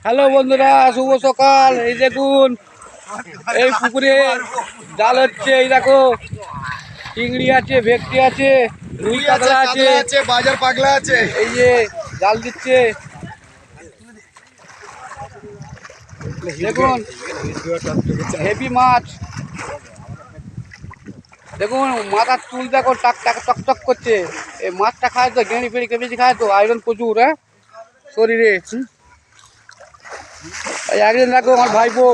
Hello বন্ধুরা, শুভ সকাল। এই দেখুন, এই পুকুরে জাল হচ্ছে। এই দেখো, চিংড়ি আছে, ভেটকি আছে, রুই কাতলা আছে, বাজার পাগলা আছে। এই যে জাল দিচ্ছে। দেখুন, হেভি মাছ। দেখুন মাথার চুল দেখো, টাক টাক টক টক করছে। এই মাছটা খায় তো, গেঁড়ি ফেড়ি বেশি খায় তো, আয়রন প্রচুর শরীরে। একদিন দেখো আমার ভাইপো,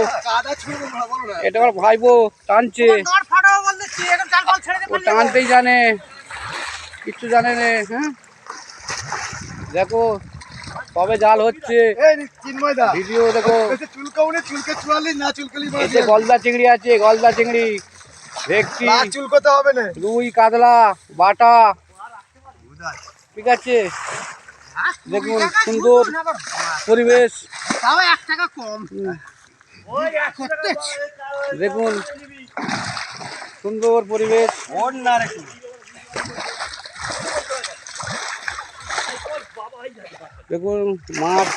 এটা আমার ভাইপো টানছে, ও টানতেই জানে, কিচ্ছু জানে না। হ্যাঁ দেখো, কবে জাল হচ্ছে, ভিডিও দেখো। এতে গলদা চিংড়ি আছে, গলদা চিংড়ি, ভেটকি, চুলকোতে হবে না। রুই কাতলা বাটা, ঠিক আছে। দেখুন সুন্দর পরিবেশ, দেখুন সুন্দর পরিবেশ। দেখুন মাছ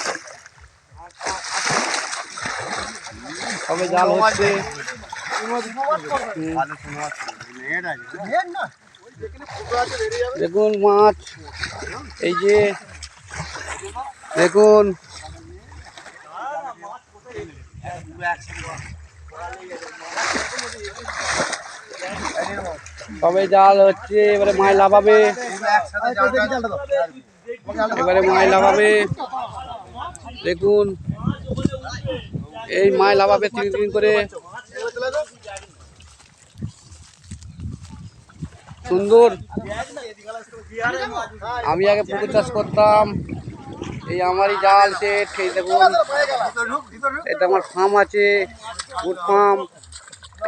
সবে জাল হচ্ছে। দেখুন মাছ, এই যে দেখুন, সবে জাল হচ্ছে। এবারে মাছ লাফাবে, এবারে মাছ লাফাবে। দেখুন এই মাছ লাফাবে তিন তিন করে, সুন্দর। আমি আগে পুকুর চাষ করতাম, এই আমারই জাল সেট। এই দেখুন, এটা আমার ফার্ম আছে, গুড ফার্ম।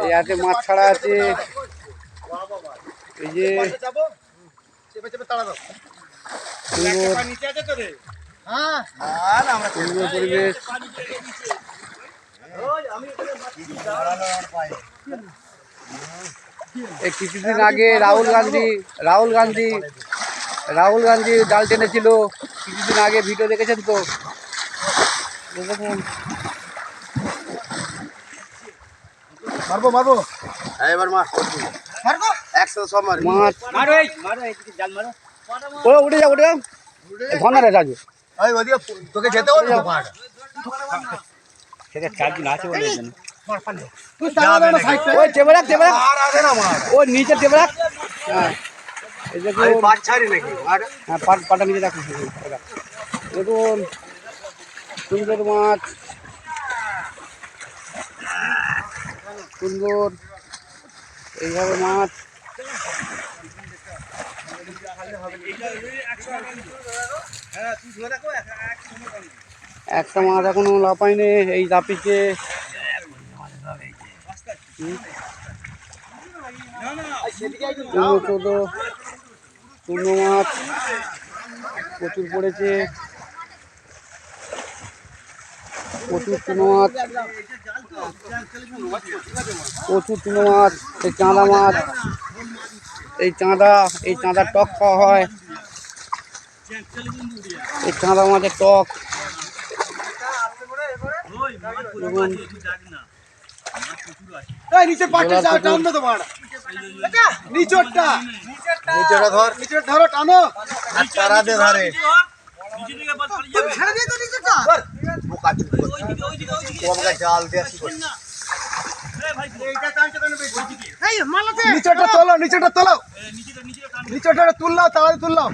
এই আছে মাছ ছাড়া আছে, এই যে সুন্দর পরিবেশ। এই কিছুদিন আগে রাহুল গান্ধী জাল টেনেছিল কিছুদিন আগে, ভিডিও দেখেছেন তো। দেখুন মারবো এবার মাছ একসাথে সব মাছ। উঠে যাও ঘনা রে রাজু, তোকে যেতে হবে না। সেটা চারদিন আছে বলে জন্য ওই চেপে রাখ, ওই নিচে চেপে রাখ। হ্যাঁ এই দেখুন, হ্যাঁ পাটা নিচে রাখুন। দেখুন সুন্দর মাছ, সুন্দর এইভাবে মাছ। একটা মাছ এখনো লাফায়নি, এই লাফিছে। চূর্ণ মাছ প্রচুর পড়েছে, প্রচুর চূর্ণ মাছ, প্রচুর চূর্ণ মাছ। এই চাঁদা মাছ, এই চাঁদা টক খাওয়া হয়, এই চাঁদা মাছের টক। ধরো টানো তারা দে ধারে জাল দিয়ে নিচেটা তোলো, নিচেটা তুললাও, তাড়াতাড়ি তুললাও।